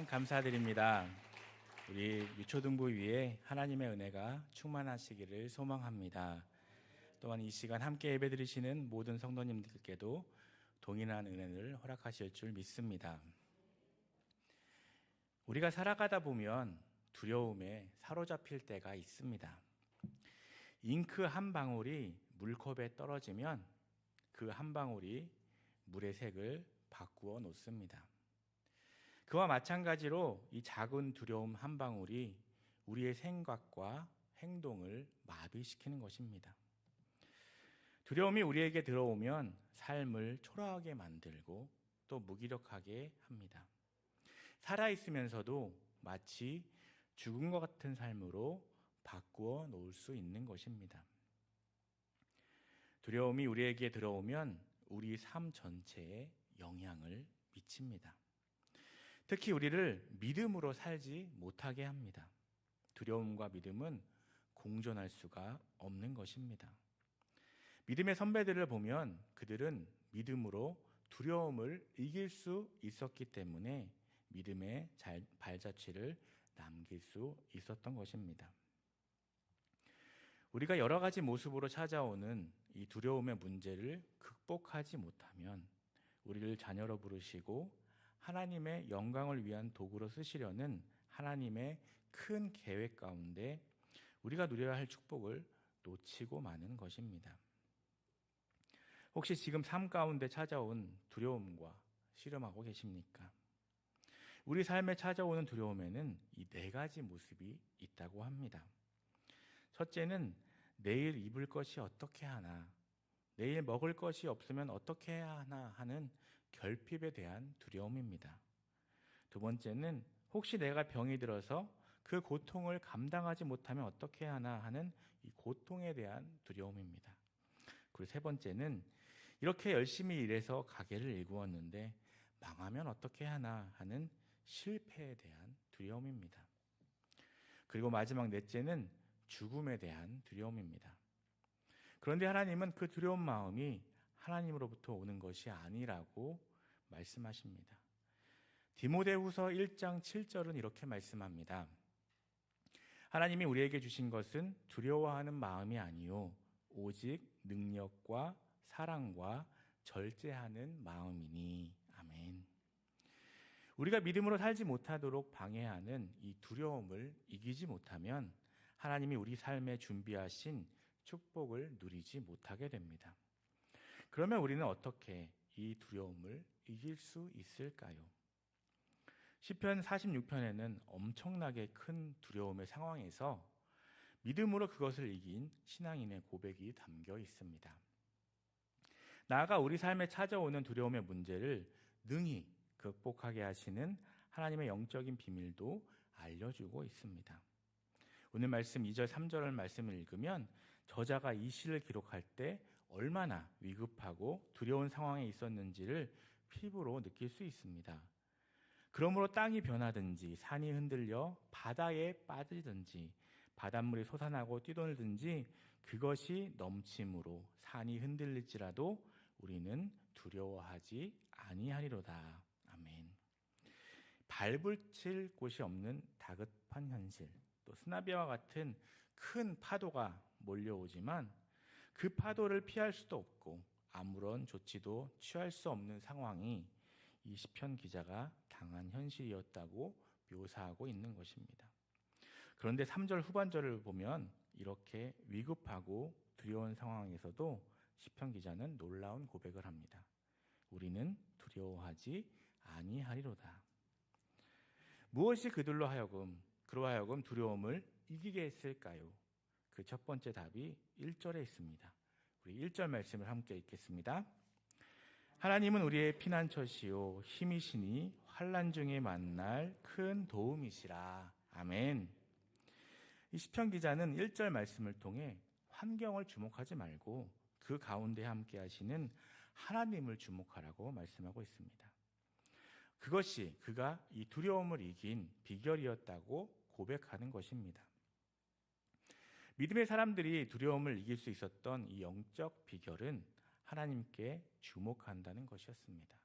감사드립니다. 우리 유초등부 위에 하나님의 은혜가 충만하시기를 소망합니다. 또한 이 시간 함께 예배드리시는 모든 성도님들께도 동일한 은혜를 허락하실 줄 믿습니다. 우리가 살아가다 보면 두려움에 사로잡힐 때가 있습니다. 잉크 한 방울이 물컵에 떨어지면 그 한 방울이 물의 색을 바꾸어 놓습니다. 그와 마찬가지로 이 작은 두려움 한 방울이 우리의 생각과 행동을 마비시키는 것입니다. 두려움이 우리에게 들어오면 삶을 초라하게 만들고 또 무기력하게 합니다. 살아있으면서도 마치 죽은 것 같은 삶으로 바꾸어 놓을 수 있는 것입니다. 두려움이 우리에게 들어오면 우리 삶 전체에 영향을 미칩니다. 특히 우리를 믿음으로 살지 못하게 합니다. 두려움과 믿음은 공존할 수가 없는 것입니다. 믿음의 선배들을 보면 그들은 믿음으로 두려움을 이길 수 있었기 때문에 믿음의 발자취를 남길 수 있었던 것입니다. 우리가 여러 가지 모습으로 찾아오는 이 두려움의 문제를 극복하지 못하면 우리를 자녀로 부르시고 하나님의 영광을 위한 도구로 쓰시려는 하나님의 큰 계획 가운데 우리가 누려야 할 축복을 놓치고 마는 것입니다. 혹시 지금 삶 가운데 찾아온 두려움과 씨름하고 계십니까? 우리 삶에 찾아오는 두려움에는 이 네 가지 모습이 있다고 합니다. 첫째는 내일 입을 것이 어떻게 하나, 내일 먹을 것이 없으면 어떻게 해야 하나 하는 결핍에 대한 두려움입니다. 두 번째는 혹시 내가 병이 들어서 그 고통을 감당하지 못하면 어떻게 하나 하는 이 고통에 대한 두려움입니다. 그리고 세 번째는 이렇게 열심히 일해서 가게를 일구었는데 망하면 어떻게 하나 하는 실패에 대한 두려움입니다. 그리고 마지막 넷째는 죽음에 대한 두려움입니다. 그런데 하나님은 그 두려운 마음이 하나님으로부터 오는 것이 아니라고 말씀하십니다. 디모데후서 1장 7절은 이렇게 말씀합니다. 하나님이 우리에게 주신 것은 두려워하는 마음이 아니요 오직 능력과 사랑과 절제하는 마음이니. 아멘. 우리가 믿음으로 살지 못하도록 방해하는 이 두려움을 이기지 못하면 하나님이 우리 삶에 준비하신 축복을 누리지 못하게 됩니다. 그러면 우리는 어떻게 이 두려움을 이길 수 있을까요? 시편 46편에는 엄청나게 큰 두려움의 상황에서 믿음으로 그것을 이긴 신앙인의 고백이 담겨 있습니다. 나아가 우리 삶에 찾아오는 두려움의 문제를 능히 극복하게 하시는 하나님의 영적인 비밀도 알려주고 있습니다. 오늘 말씀 2절 3절을 말씀을 읽으면 저자가 이 시를 기록할 때 얼마나 위급하고 두려운 상황에 있었는지를 피부로 느낄 수 있습니다. 그러므로 땅이 변하든지 산이 흔들려 바다에 빠지든지 바닷물이 솟아나고 뛰돌든지 그것이 넘침으로 산이 흔들릴지라도 우리는 두려워하지 아니하리로다. 아멘. 발붙일 곳이 없는 다급한 현실, 또 쓰나미와 같은 큰 파도가 몰려오지만 그 파도를 피할 수도 없고 아무런 조치도 취할 수 없는 상황이 이 시편 기자가 당한 현실이었다고 묘사하고 있는 것입니다. 그런데 3절 후반절을 보면 이렇게 위급하고 두려운 상황에서도 시편 기자는 놀라운 고백을 합니다. 우리는 두려워하지 아니하리로다. 무엇이 그들로 하여금 두려움을 이기게 했을까요? 그 첫 번째 답이 1절에 있습니다. 우리 1절 말씀을 함께 읽겠습니다. 하나님은 우리의 피난처시요 힘이시니 환난 중에 만날 큰 도움이시라. 아멘. 이 시편 기자는 1절 말씀을 통해 환경을 주목하지 말고 그 가운데 함께 하시는 하나님을 주목하라고 말씀하고 있습니다. 그것이 그가 이 두려움을 이긴 비결이었다고 고백하는 것입니다. 믿음의 사람들이 두려움을 이길 수 있었던 이 영적 비결은 하나님께 주목한다는 것이었습니다.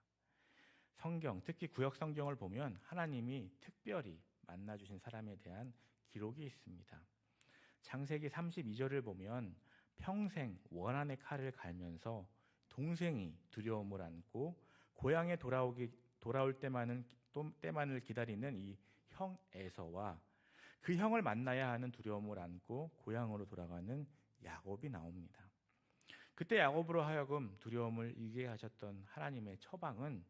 성경, 특히 구약 성경을 보면 하나님이 특별히 만나주신 사람에 대한 기록이 있습니다. 창세기 32절을 보면 평생 원한의 칼을 갈면서 동생이 두려움을 안고 고향에 돌아올 때만을 기다리는 이 형 에서와 그 형을 만나야 하는 두려움을 안고 고향으로 돌아가는 야곱이 나옵니다. 그때 야곱으로 하여금 두려움을 이기게 하셨던 하나님의 처방은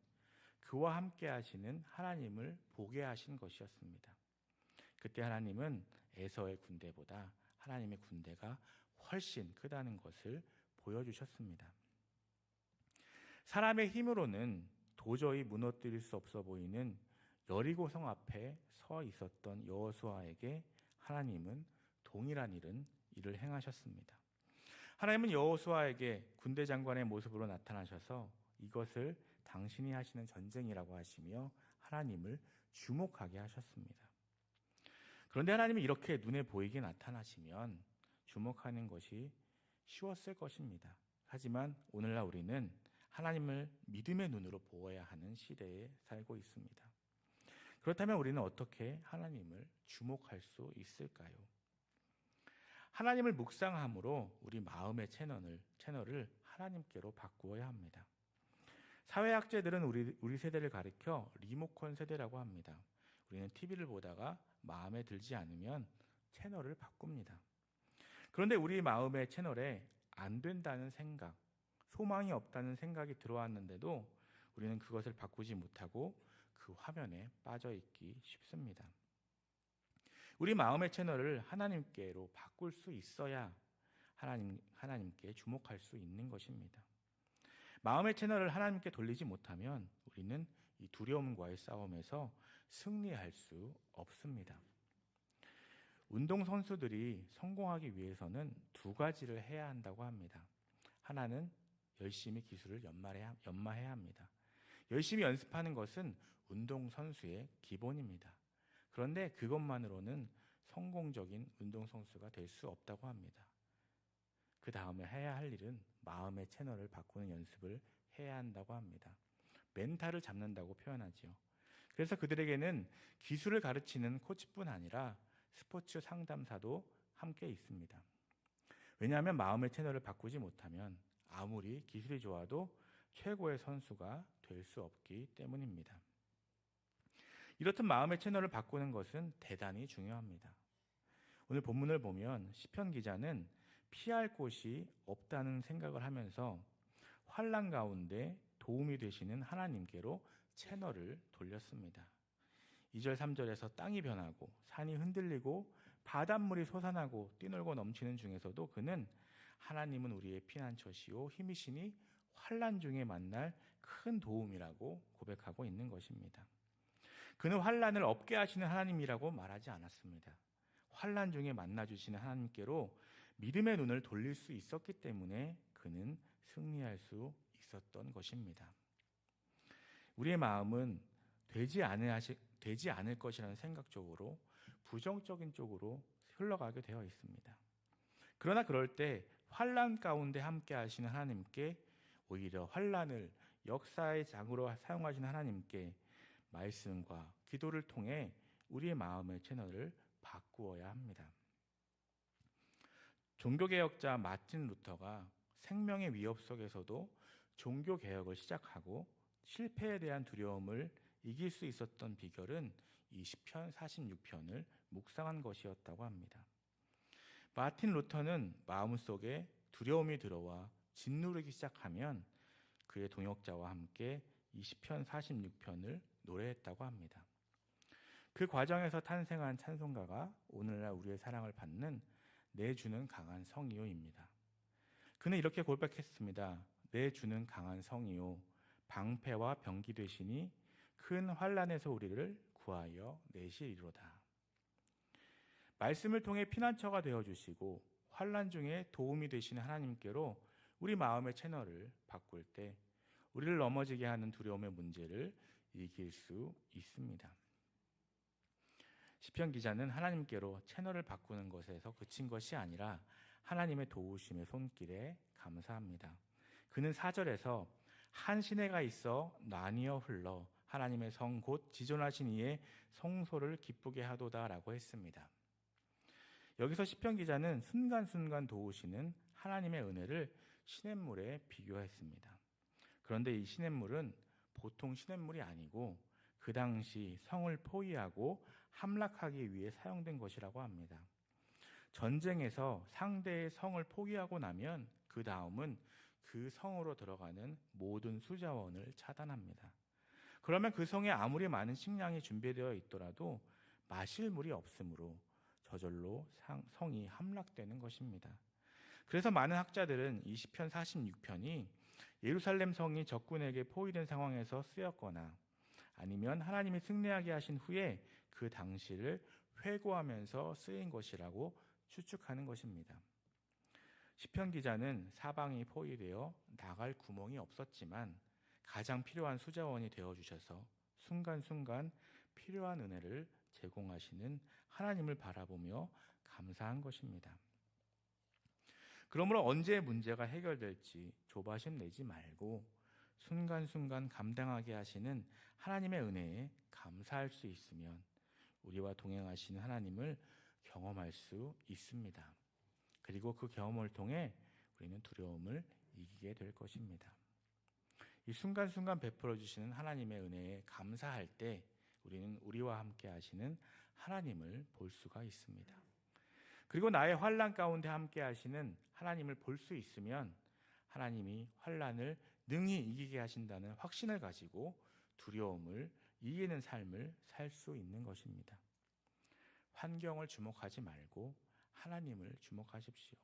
그와 함께 하시는 하나님을 보게 하신 것이었습니다. 그때 하나님은 에서의 군대보다 하나님의 군대가 훨씬 크다는 것을 보여주셨습니다. 사람의 힘으로는 도저히 무너뜨릴 수 없어 보이는 여리고성 앞에 서 있었던 여호수아에게 하나님은 동일한 일을 행하셨습니다. 하나님은 여호수아에게 군대 장관의 모습으로 나타나셔서 이것을 당신이 하시는 전쟁이라고 하시며 하나님을 주목하게 하셨습니다. 그런데 하나님이 이렇게 눈에 보이게 나타나시면 주목하는 것이 쉬웠을 것입니다. 하지만 오늘날 우리는 하나님을 믿음의 눈으로 보아야 하는 시대에 살고 있습니다. 그렇다면 우리는 어떻게 하나님을 주목할 수 있을까요? 하나님을 묵상함으로 우리 마음의 채널을 하나님께로 바꾸어야 합니다. 사회학자들은 우리 세대를 가리켜 리모컨 세대라고 합니다. 우리는 TV를 보다가 마음에 들지 않으면 채널을 바꿉니다. 그런데 우리 마음의 채널에 안 된다는 생각, 소망이 없다는 생각이 들어왔는데도 우리는 그것을 바꾸지 못하고 그 화면에 빠져 있기 쉽습니다. 우리 마음의 채널을 하나님께로 바꿀 수 있어야 하나님께 주목할 수 있는 것입니다. 마음의 채널을 하나님께 돌리지 못하면 우리는 이 두려움과의 싸움에서 승리할 수 없습니다. 운동선수들이 성공하기 위해서는 두 가지를 해야 한다고 합니다. 하나는 열심히 기술을 연마해야 합니다. 열심히 연습하는 것은 운동선수의 기본입니다. 그런데 그것만으로는 성공적인 운동선수가 될 수 없다고 합니다. 그 다음에 해야 할 일은 마음의 채널을 바꾸는 연습을 해야 한다고 합니다. 멘탈을 잡는다고 표현하지요. 그래서 그들에게는 기술을 가르치는 코치뿐 아니라 스포츠 상담사도 함께 있습니다. 왜냐하면 마음의 채널을 바꾸지 못하면 아무리 기술이 좋아도 최고의 선수가 될 수 없기 때문입니다. 이렇듯 마음의 채널을 바꾸는 것은 대단히 중요합니다. 오늘 본문을 보면 시편 기자는 피할 곳이 없다는 생각을 하면서 환난 가운데 도움이 되시는 하나님께로 채널을 돌렸습니다. 2절 3절에서 땅이 변하고 산이 흔들리고 바닷물이 솟아나고 뛰놀고 넘치는 중에서도 그는 하나님은 우리의 피난처시오 힘이시니 환난 중에 만날 큰 도움이라고 고백하고 있는 것입니다. 그는 환난을 없게 하시는 하나님이라고 말하지 않았습니다. 환난 중에 만나주시는 하나님께로 믿음의 눈을 돌릴 수 있었기 때문에 그는 승리할 수 있었던 것입니다. 우리의 마음은 되지 않을 것이라는 생각 쪽으로 부정적인 쪽으로 흘러가게 되어 있습니다. 그러나 그럴 때 환난 가운데 함께 하시는 하나님께 오히려 환난을 역사의 장으로 사용하시는 하나님께 말씀과 기도를 통해 우리의 마음의 채널을 바꾸어야 합니다. 종교개혁자 마틴 루터가 생명의 위협 속에서도 종교개혁을 시작하고 실패에 대한 두려움을 이길 수 있었던 비결은 이 시편 46편을 묵상한 것이었다고 합니다. 마틴 루터는 마음속에 두려움이 들어와 짓누르기 시작하면 그의 동역자와 함께 이 시편 46편을 노래했다고 합니다. 그 과정에서 탄생한 찬송가가 오늘날 우리의 사랑을 받는 내 주는 강한 성이요입니다. 그는 이렇게 고백했습니다. 내 주는 강한 성이요 방패와 병기 되시니 큰 환난에서 우리를 구하여 내시리로다. 말씀을 통해 피난처가 되어주시고 환난 중에 도움이 되시는 하나님께로 우리 마음의 채널을 바꿀 때 우리를 넘어지게 하는 두려움의 문제를 이길 수 있습니다. 시편 기자는 하나님께로 채널을 바꾸는 것에서 그친 것이 아니라 하나님의 도우심의 손길에 감사합니다. 그는 4절에서 한 시내가 있어 나뉘어 흘러 하나님의 성 곧 지존하신 이의 성소를 기쁘게 하도다라고 했습니다. 여기서 시편 기자는 순간순간 도우시는 하나님의 은혜를 시냇물에 비교했습니다. 그런데 이 시냇물은 보통 시냇물이 아니고 그 당시 성을 포위하고 함락하기 위해 사용된 것이라고 합니다. 전쟁에서 상대의 성을 포기하고 나면 그 다음은 그 성으로 들어가는 모든 수자원을 차단합니다. 그러면 그 성에 아무리 많은 식량이 준비되어 있더라도 마실 물이 없으므로 저절로 성이 함락되는 것입니다. 그래서 많은 학자들은 이 시편 46편이 예루살렘 성이 적군에게 포위된 상황에서 쓰였거나 아니면 하나님이 승리하게 하신 후에 그 당시를 회고하면서 쓰인 것이라고 추측하는 것입니다. 시편 기자는 사방이 포위되어 나갈 구멍이 없었지만 가장 필요한 수자원이 되어주셔서 순간순간 필요한 은혜를 제공하시는 하나님을 바라보며 감사한 것입니다. 그러므로 언제 문제가 해결될지 조바심 내지 말고 순간순간 감당하게 하시는 하나님의 은혜에 감사할 수 있으면 우리와 동행하시는 하나님을 경험할 수 있습니다. 그리고 그 경험을 통해 우리는 두려움을 이기게 될 것입니다. 이 순간순간 베풀어 주시는 하나님의 은혜에 감사할 때 우리는 우리와 함께 하시는 하나님을 볼 수가 있습니다. 그리고 나의 환난 가운데 함께 하시는 하나님을 볼 수 있으면 하나님이 환난을 능히 이기게 하신다는 확신을 가지고 두려움을 이기는 삶을 살 수 있는 것입니다. 환경을 주목하지 말고 하나님을 주목하십시오.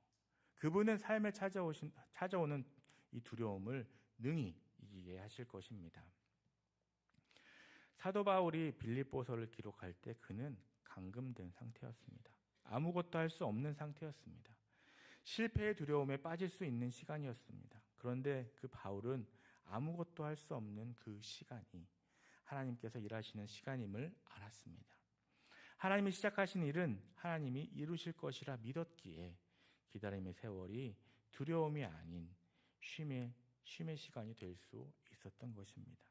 그분은 삶에 찾아오는 이 두려움을 능히 이기게 하실 것입니다. 사도 바울이 빌립보서를 기록할 때 그는 감금된 상태였습니다. 아무것도 할 수 없는 상태였습니다. 실패의 두려움에 빠질 수 있는 시간이었습니다. 그런데 그 바울은 아무것도 할 수 없는 그 시간이 하나님께서 일하시는 시간임을 알았습니다. 하나님이 시작하신 일은 하나님이 이루실 것이라 믿었기에 기다림의 세월이 두려움이 아닌 쉼의 시간이 될 수 있었던 것입니다.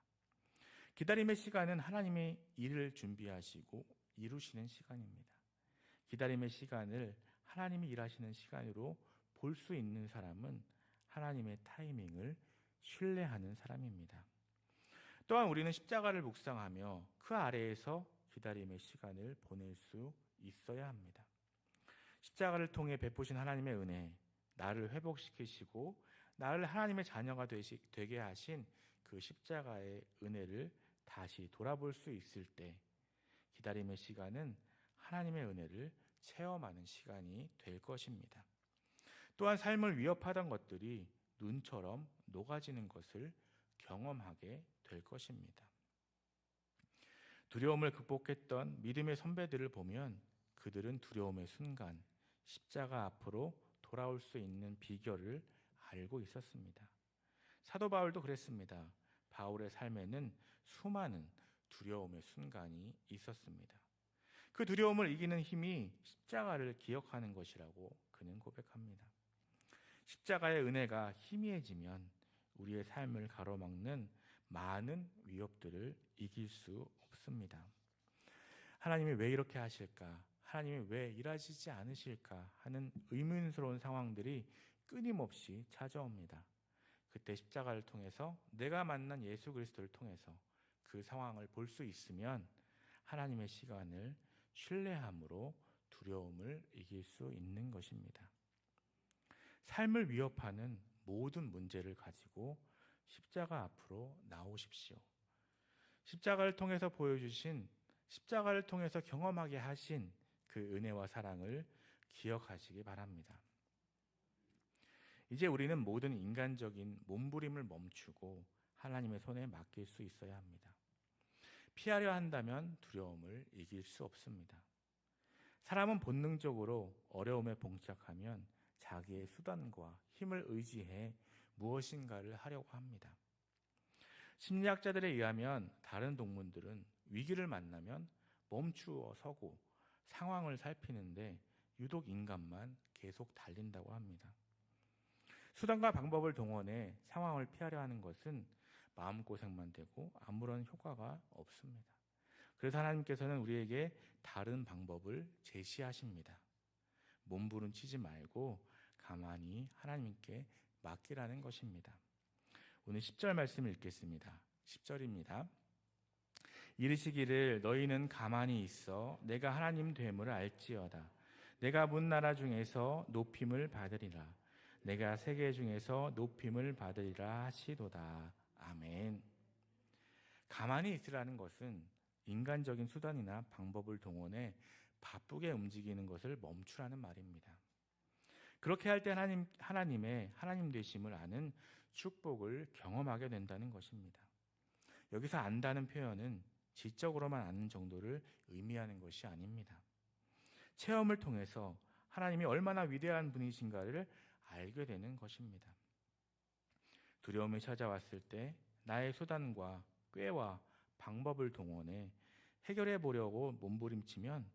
기다림의 시간은 하나님의 일을 준비하시고 이루시는 시간입니다. 기다림의 시간을 하나님이 일하시는 시간으로 볼 수 있는 사람은 하나님의 타이밍을 신뢰하는 사람입니다. 또한 우리는 십자가를 묵상하며 그 아래에서 기다림의 시간을 보낼 수 있어야 합니다. 십자가를 통해 베푸신 하나님의 은혜, 나를 회복시키시고 나를 하나님의 자녀가 되게 하신 그 십자가의 은혜를 다시 돌아볼 수 있을 때 기다림의 시간은 하나님의 은혜를 체험하는 시간이 될 것입니다. 또한 삶을 위협하던 것들이 눈처럼 녹아지는 것을 경험하게 될 것입니다. 두려움을 극복했던 믿음의 선배들을 보면 그들은 두려움의 순간 십자가 앞으로 돌아올 수 있는 비결을 알고 있었습니다. 사도 바울도 그랬습니다. 바울의 삶에는 수많은 두려움의 순간이 있었습니다. 그 두려움을 이기는 힘이 십자가를 기억하는 것이라고 그는 고백합니다. 십자가의 은혜가 희미해지면 우리의 삶을 가로막는 많은 위협들을 이길 수 없습니다. 하나님이 왜 이렇게 하실까? 하나님이 왜 일하시지 않으실까? 하는 의문스러운 상황들이 끊임없이 찾아옵니다. 그때 십자가를 통해서 내가 만난 예수 그리스도를 통해서 그 상황을 볼 수 있으면 하나님의 시간을 신뢰함으로 두려움을 이길 수 있는 것입니다. 삶을 위협하는 모든 문제를 가지고 십자가 앞으로 나오십시오. 십자가를 통해서 보여주신, 십자가를 통해서 경험하게 하신 그 은혜와 사랑을 기억하시기 바랍니다. 이제 우리는 모든 인간적인 몸부림을 멈추고 하나님의 손에 맡길 수 있어야 합니다. 피하려 한다면 두려움을 이길 수 없습니다. 사람은 본능적으로 어려움에 봉착하면 자기의 수단과 힘을 의지해 무엇인가를 하려고 합니다. 심리학자들에 의하면 다른 동물들은 위기를 만나면 멈추어 서고 상황을 살피는데 유독 인간만 계속 달린다고 합니다. 수단과 방법을 동원해 상황을 피하려 하는 것은 마음고생만 되고 아무런 효과가 없습니다. 그래서 하나님께서는 우리에게 다른 방법을 제시하십니다. 몸부림치지 말고 가만히 하나님께 맡기라는 것입니다. 오늘 10절 말씀 읽겠습니다. 10절입니다. 이르시기를 너희는 가만히 있어 내가 하나님 됨을 알지어다. 내가 문 나라 중에서 높임을 받으리라. 내가 세계 중에서 높임을 받으리라 하시도다. 아멘. 가만히 있으라는 것은 인간적인 수단이나 방법을 동원해 바쁘게 움직이는 것을 멈추라는 말입니다. 그렇게 할 때 하나님의 하나님 되심을 아는 축복을 경험하게 된다는 것입니다. 여기서 안다는 표현은 지적으로만 아는 정도를 의미하는 것이 아닙니다. 체험을 통해서 하나님이 얼마나 위대한 분이신가를 알게 되는 것입니다. 두려움이 찾아왔을 때 나의 수단과 꾀와 방법을 동원해 해결해 보려고 몸부림치면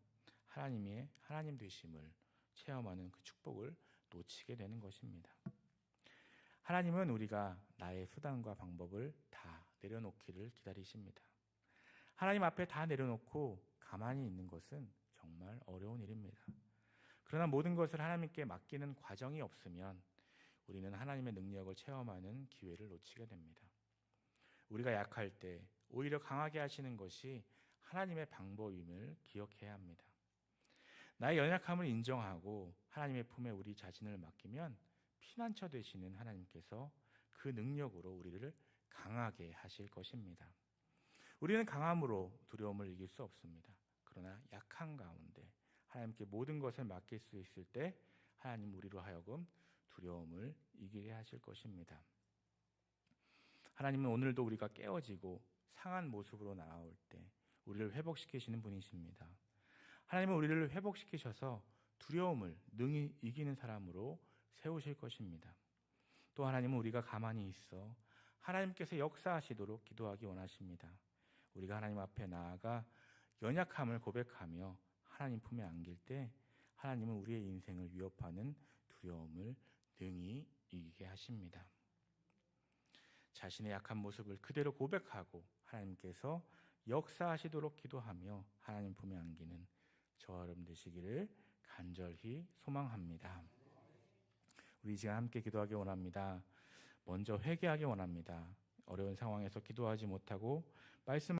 하나님의 하나님 되심을 체험하는 그 축복을 놓치게 되는 것입니다. 하나님은 우리가 나의 수단과 방법을 다 내려놓기를 기다리십니다. 하나님 앞에 다 내려놓고 가만히 있는 것은 정말 어려운 일입니다. 그러나 모든 것을 하나님께 맡기는 과정이 없으면 우리는 하나님의 능력을 체험하는 기회를 놓치게 됩니다. 우리가 약할 때 오히려 강하게 하시는 것이 하나님의 방법임을 기억해야 합니다. 나의 연약함을 인정하고 하나님의 품에 우리 자신을 맡기면 피난처 되시는 하나님께서 그 능력으로 우리를 강하게 하실 것입니다. 우리는 강함으로 두려움을 이길 수 없습니다. 그러나 약한 가운데 하나님께 모든 것을 맡길 수 있을 때 하나님 우리로 하여금 두려움을 이기게 하실 것입니다. 하나님은 오늘도 우리가 깨어지고 상한 모습으로 나아올 때 우리를 회복시키시는 분이십니다. 하나님은 우리를 회복시키셔서 두려움을 능히 이기는 사람으로 세우실 것입니다. 또 하나님은 우리가 가만히 있어 하나님께서 역사하시도록 기도하기 원하십니다. 우리가 하나님 앞에 나아가 연약함을 고백하며 하나님 품에 안길 때 하나님은 우리의 인생을 위협하는 두려움을 능히 이기게 하십니다. 자신의 약한 모습을 그대로 고백하고 하나님께서 역사하시도록 기도하며 하나님 품에 안기는 저와 여러분 되시기를 간절히 소망합니다. 우리 이 시간 함께 기도하기 원합니다. 먼저 회개하기 원합니다. 어려운 상황에서 기도하지 못하고 말씀